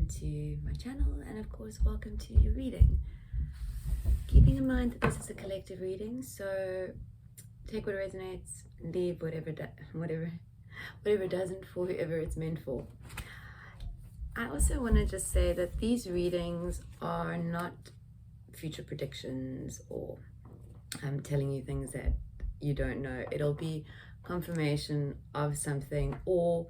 welcome to my channel, and of course welcome to your reading. Keeping in mind that this is a collective reading, so take what resonates, leave whatever doesn't for whoever it's meant for. I also want to just say that these readings are not future predictions or telling you things that you don't know. It'll be confirmation of something, or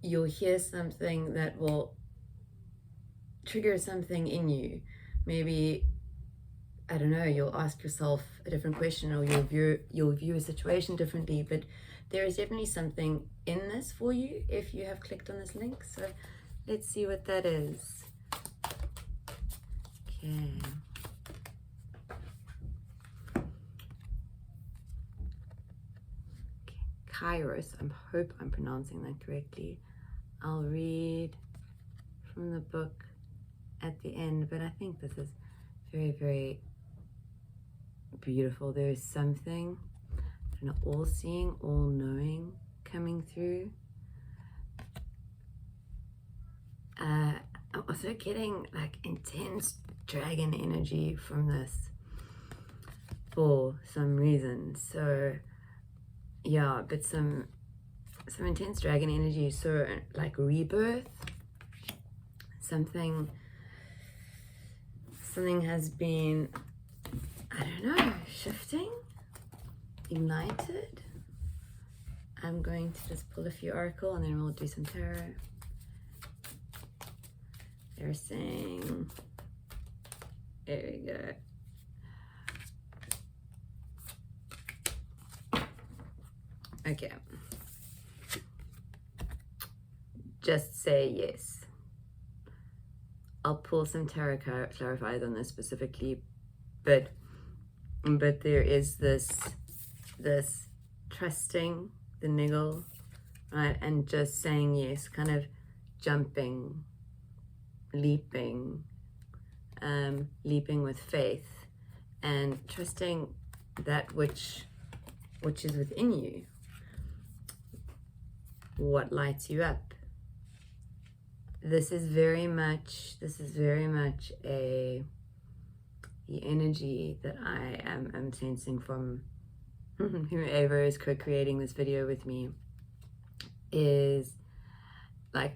you'll hear something that will trigger something in you. Maybe, I don't know, you'll ask yourself a different question, or you'll view a situation differently, but there is definitely something in this for you if you have clicked on this link. So let's see what that is. Okay. Kairos, I hope I'm pronouncing that correctly. I'll read from the book at the end, but I think this is very, very beautiful. There is something, I don't know, all-seeing, all-knowing coming through. I'm also getting like intense dragon energy from this for some reason. So yeah, but some intense dragon energy. So like rebirth, something has been, I don't know, shifting, ignited. I'm going to just pull a few oracle and then we'll do some tarot. They're saying, there we go. Okay. Just say yes. I'll pull some tarot clarifiers on this specifically, but there is this trusting the niggle, right, and just saying yes, kind of jumping, leaping with faith, and trusting that which is within you, what lights you up. This is very much the energy that I am sensing from whoever is co-creating this video with me. Is like,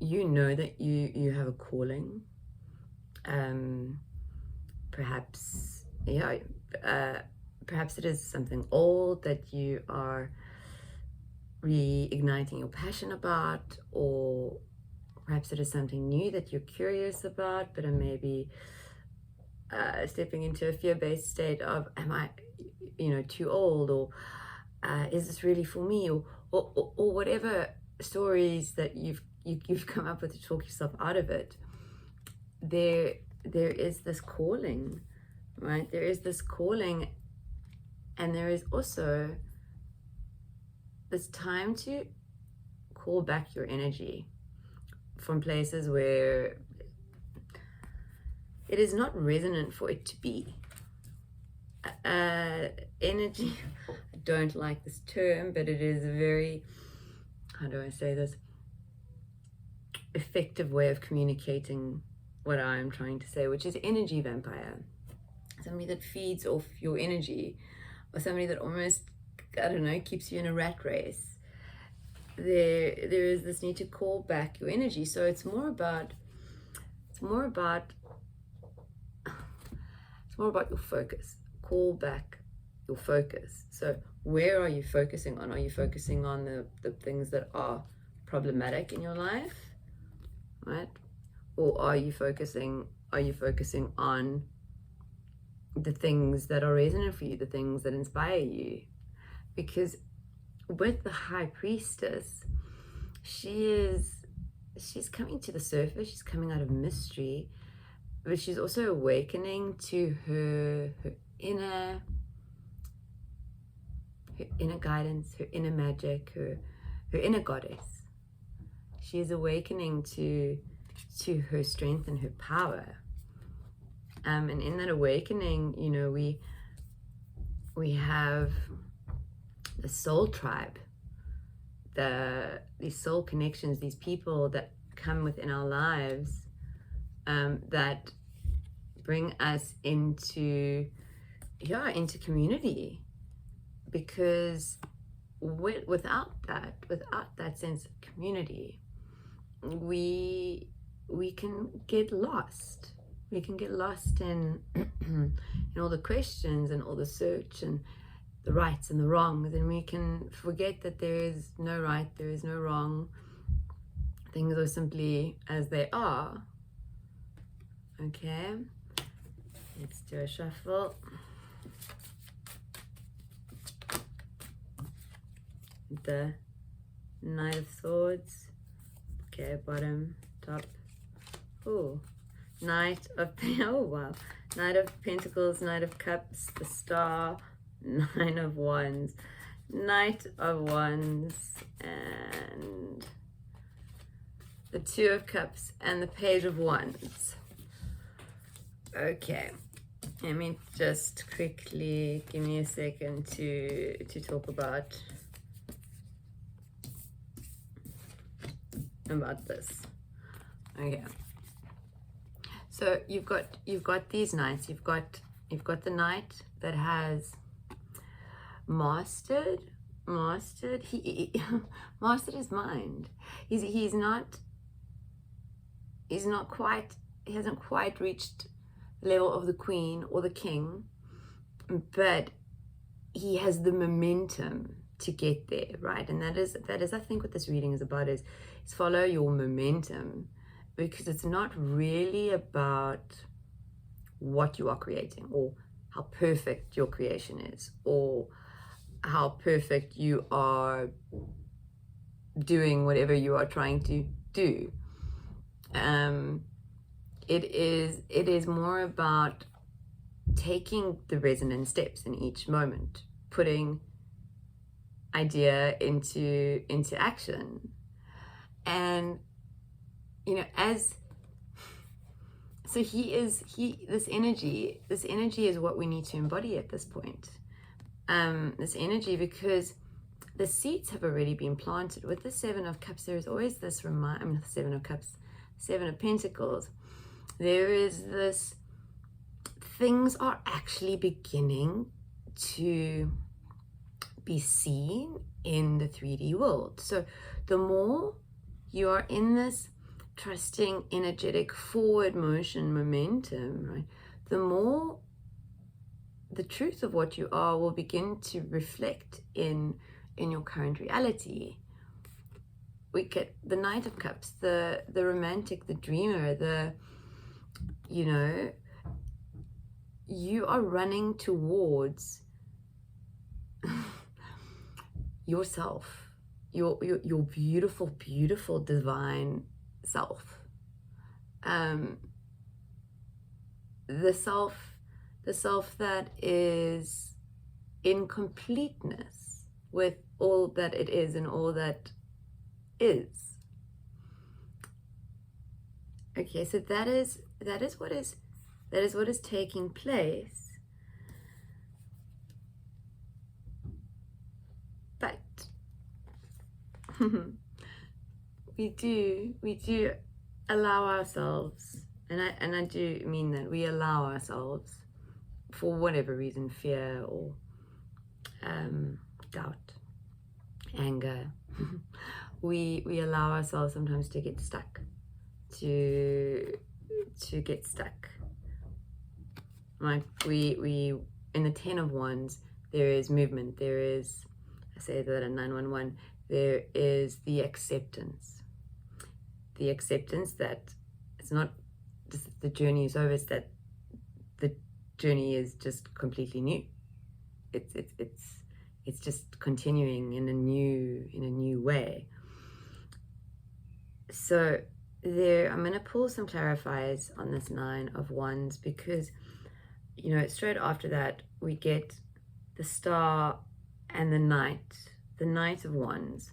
you know that you have a calling. Perhaps it is something old that you are reigniting your passion about, or perhaps it is something new that you're curious about, but are maybe stepping into a fear-based state of, am I, too old, or is this really for me, or whatever stories that you've come up with to talk yourself out of it. There is this calling, right? There is this calling, and there is also this time to call back your energy from places where it is not resonant for it to be. Energy, I don't like this term, but it is a very, how do I say this, effective way of communicating what I'm trying to say, which is energy vampire. Somebody that feeds off your energy, or somebody that almost, I don't know, keeps you in a rat race. There is this need to call back your energy. So it's more about your focus. Call back your focus. So where are you focusing on? Are you focusing on the things that are problematic in your life, right? Or are you focusing on the things that are resonant for you, the things that inspire you? Because with the High Priestess, she's coming to the surface, she's coming out of mystery, but she's also awakening to her inner guidance, her inner magic, her inner goddess. She is awakening to her strength and her power. And in that awakening, we have the soul tribe, these soul connections, these people that come within our lives that bring us into community, because without that sense of community, we can get lost. We can get lost in in all the questions and all the search and the rights and the wrongs, and we can forget that there is no right, there is no wrong. Things are simply as they are. Okay, let's do a shuffle. The Knight of Swords. Okay, bottom, top. Oh, Knight of Knight of Pentacles, Knight of Cups, the Star, Nine of Wands, Knight of Wands, and the Two of Cups, and the Page of Wands. Okay, let me just quickly, give me a second to talk about this. Okay, so you've got these knights. You've got the knight that has mastered he mastered his mind. He hasn't quite reached the level of the queen or the king, but he has the momentum to get there, right? And that is I think what this reading is about, is follow your momentum, because it's not really about what you are creating or how perfect your creation is or how perfect you are doing whatever you are trying to do. It is more about taking the resonant steps in each moment, putting idea into action. And this energy is what we need to embody at this point. This energy, because the seeds have already been planted. With the Seven of Cups, there is always this the Seven of Cups, Seven of Pentacles, there is this, things are actually beginning to be seen in the 3D world. So the more you are in this trusting, energetic, forward motion momentum, right, the more the truth of what you are will begin to reflect in your current reality. We get the Knight of Cups, the romantic, the dreamer, you are running towards yourself, your beautiful, beautiful divine self. The self that is in completeness with all that it is and all that is. Okay, so that is what is taking place. But we do allow ourselves, and I do mean that, we allow ourselves, for whatever reason, fear or doubt, anger, we allow ourselves sometimes to get stuck, to get stuck. Like we in the 10 of Wands, there is movement, there is, I say that in 911, there is the acceptance that it's not just the journey is over, it's that the journey is just completely new. It's just continuing in a new way. So there, I'm going to pull some clarifiers on this 9 of Wands, because straight after that we get the Star and the Knight of Wands.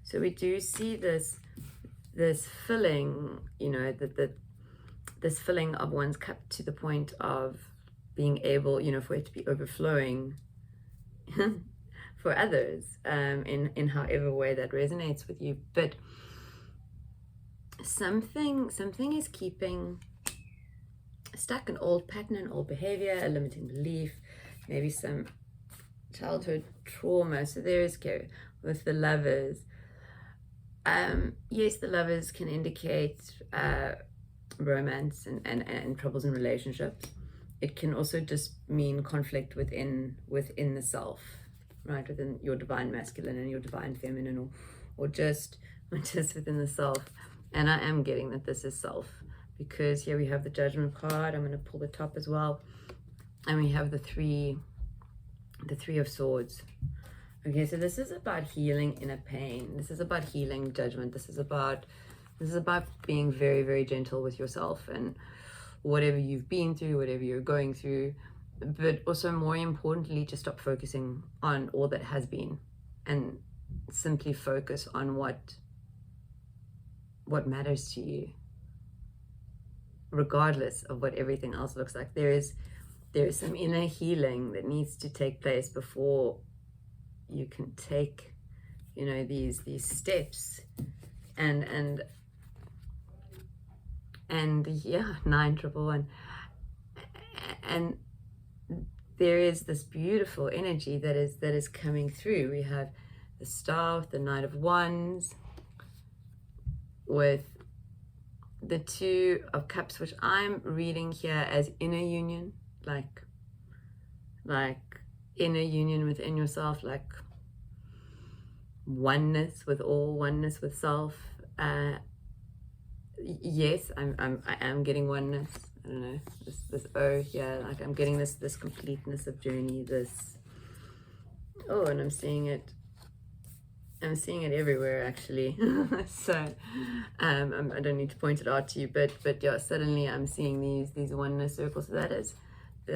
So we do see this filling, this filling of one's cup to the point of being able, for it to be overflowing for others, in however way that resonates with you. But something is keeping stuck, an old pattern, an old behavior, a limiting belief, maybe some childhood trauma. So there is with the Lovers. Yes, the Lovers can indicate romance and troubles in relationships. It can also just mean conflict within the self, right? Within your divine masculine and your divine feminine, or just within the self. And I am getting that this is self, because here we have the Judgment card. I'm going to pull the top as well, and we have the three of Swords. Okay, so this is about healing inner pain. This is about healing judgment. This is about being very, very gentle with yourself and whatever you've been through, whatever you're going through. But also, more importantly, just stop focusing on all that has been and simply focus on what matters to you, regardless of what everything else looks like. There is some inner healing that needs to take place before you can take, these steps. And yeah, 9111, and there is this beautiful energy that is coming through. We have the Star with the Knight of Wands, with the Two of Cups, which I'm reading here as inner union, like inner union within yourself, like oneness with all, oneness with self. Yes, I am getting oneness. I don't know, this here, like I'm getting this completeness of journey, and I'm seeing it everywhere, actually. So I don't need to point it out to you, but yeah, suddenly I'm seeing these oneness circles. So that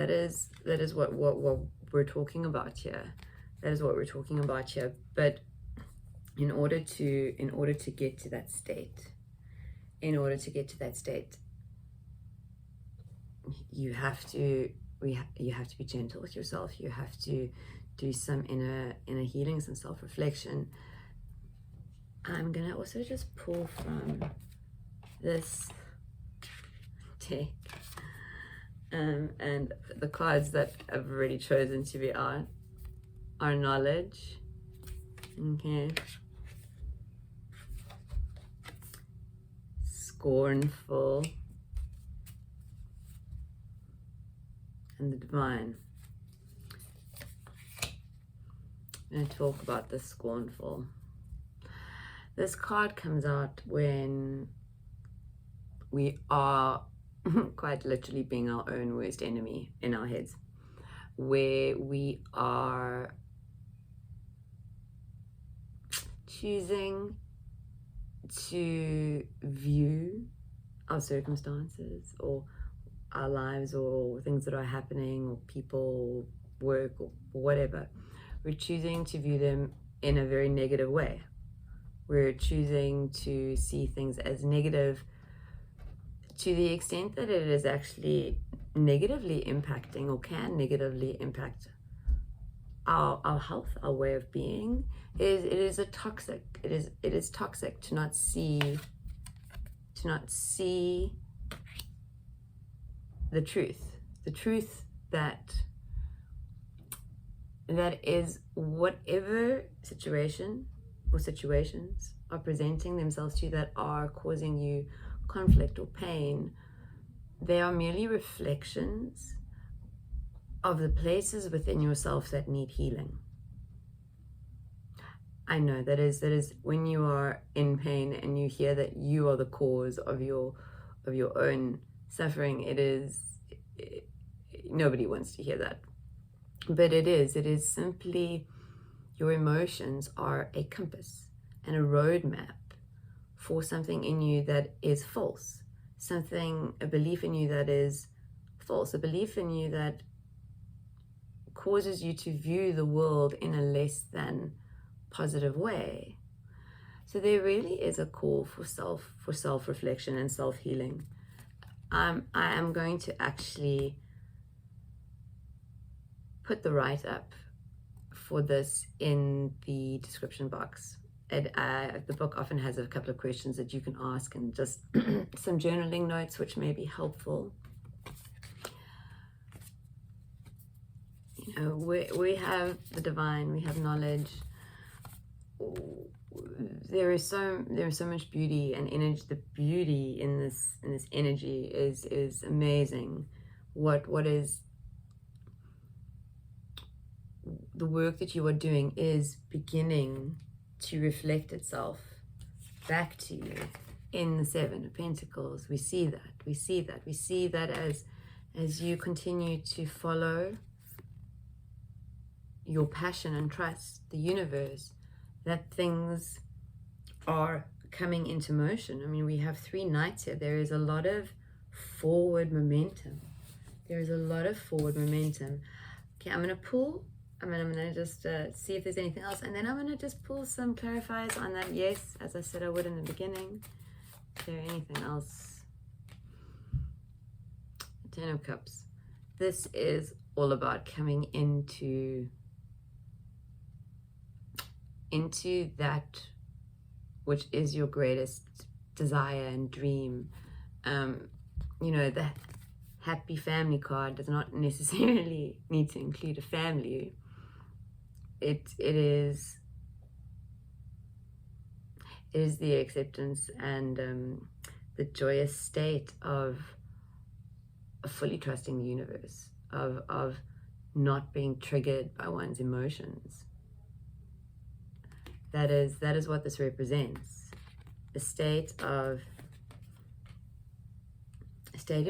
is what we're talking about here. That is what we're talking about here. But in order to get to that state, you have to be gentle with yourself. You have to do some inner healing, some self-reflection. I'm gonna also just pull from this deck, and the cards that I've already chosen to be out are knowledge. Okay. Scornful. And the divine. I'm going to talk about the scornful. This card comes out when we are quite literally being our own worst enemy in our heads, where we are choosing to view our circumstances or our lives or things that are happening or people, work or whatever. We're choosing to view them in a very negative way. We're choosing to see things as negative to the extent that it is actually negatively impacting, or can negatively impact our health, our way of being. It is toxic to not see the truth that is, whatever situation or situations are presenting themselves to you that are causing you conflict or pain, they are merely reflections of the places within yourself that need healing. I know that is when you are in pain and you hear that you are the cause of your own suffering, nobody wants to hear that. But it is simply, your emotions are a compass and a roadmap for something in you that is false, a belief in you that is false, a belief in you that causes you to view the world in a less than positive way. So there really is a call for self-reflection and self-healing. I am going to actually put the write-up for this in the description box, the book often has a couple of questions that you can ask, and just some journaling notes which may be helpful. You know, we have the divine, we have knowledge. There is so much beauty and energy. The beauty in this energy is amazing. What is the work that you are doing is beginning to reflect itself back to you in the Seven of Pentacles. We see that as you continue to follow your passion and trust the universe, that things are coming into motion. I mean, we have 3 knights here. There is a lot of forward momentum. Okay, I'm going to pull. I'm going to just see if there's anything else. And then I'm going to just pull some clarifiers on that. Yes, as I said I would in the beginning. Is there anything else? 10 of Cups. This is all about coming into that which is your greatest desire and dream. You know, the happy family card does not necessarily need to include a family. It is the acceptance and the joyous state of fully trusting the universe, of not being triggered by one's emotions. That is what this represents. A state of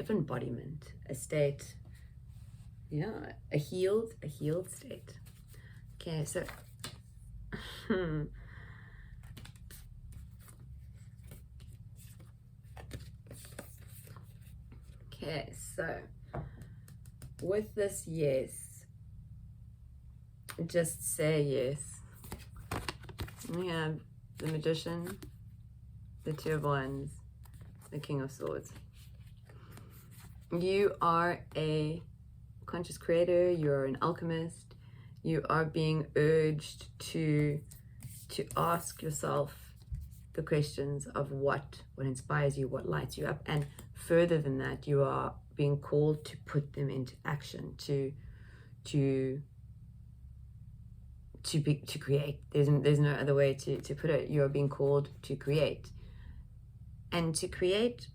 embodiment, a healed state. Okay, so okay, so with this yes, just say yes. We have the Magician, the Two of Wands, the King of Swords. You are a conscious creator, you're an alchemist, you are being urged to ask yourself the questions of what inspires you, what lights you up, and further than that, you are being called to put them into action, to create. There's no other way to put it. You are being called to create, and to create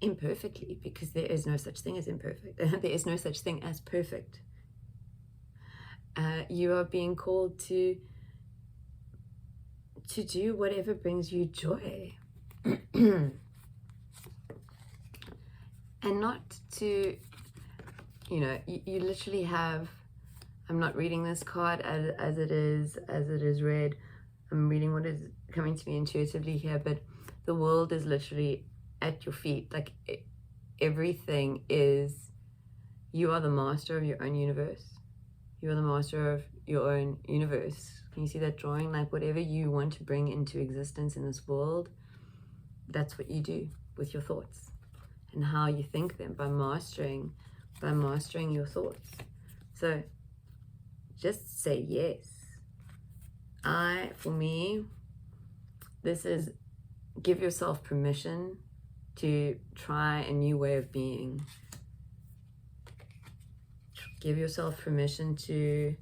imperfectly, because there is no such thing as imperfect. There is no such thing as perfect. You are being called to do whatever brings you joy, and not to, you know, you literally have. I'm not reading this card as it is read. I'm reading what is coming to me intuitively here, but the world is literally at your feet. Like, everything is, you are the master of your own universe. You are the master of your own universe. Can you see that drawing? Like, whatever you want to bring into existence in this world, that's what you do with your thoughts and how you think them, by mastering your thoughts. So just say yes. For me, this is give yourself permission to try a new way of being. Give yourself permission to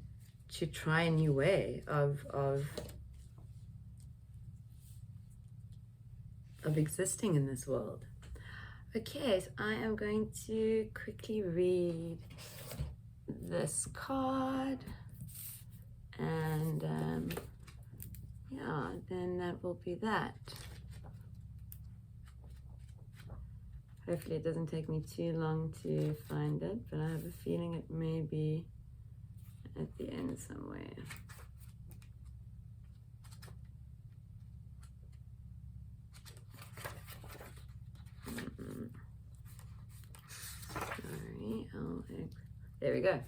try a new way of existing in this world. Okay, so I am going to quickly read this card, and yeah, then that will be that. Hopefully it doesn't take me too long to find it, but I have a feeling it may be at the end somewhere. Sorry, there we go.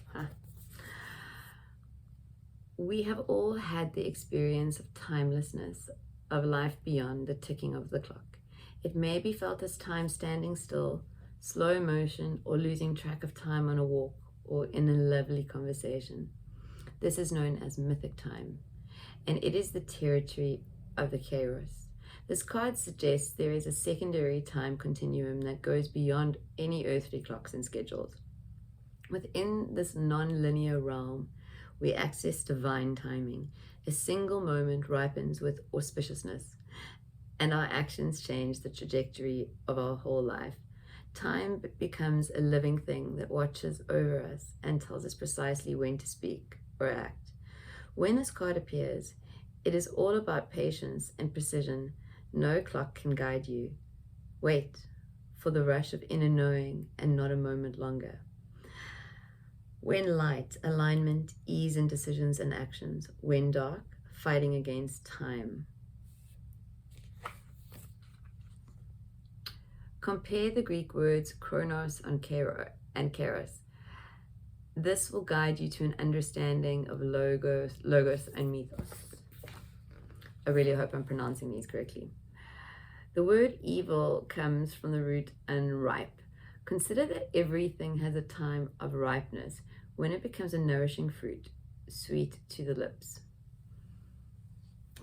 We have all had the experience of timelessness, of life beyond the ticking of the clock. It may be felt as time standing still, slow motion, or losing track of time on a walk or in a lovely conversation. This is known as mythic time, and it is the territory of the Kairos. This card suggests there is a secondary time continuum that goes beyond any earthly clocks and schedules. Within this non-linear realm, we access divine timing. A single moment ripens with auspiciousness, and our actions change the trajectory of our whole life. Time becomes a living thing that watches over us and tells us precisely when to speak or act. When this card appears, it is all about patience and precision. No clock can guide you. Wait for the rush of inner knowing and not a moment longer. When light, alignment, ease in decisions and actions. When dark, fighting against time. Compare the Greek words chronos and kairos. This will guide you to an understanding of logos and mythos. I really hope I'm pronouncing these correctly. The word evil comes from the root unripe. Consider that everything has a time of ripeness when it becomes a nourishing fruit, sweet to the lips.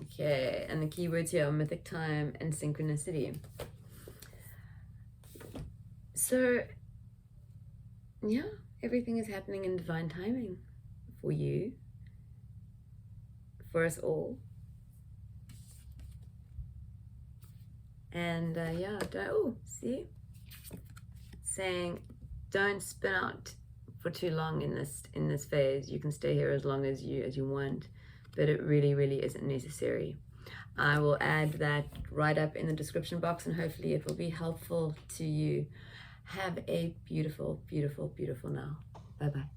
Okay, and the keywords here are mythic time and synchronicity. So, yeah, everything is happening in divine timing for you, for us all. And yeah, see? Saying don't spin out for too long in this phase. You can stay here as long as you want, but it really isn't necessary. I will add that right up in the description box, and hopefully it will be helpful to you. Have a beautiful now. Bye-bye.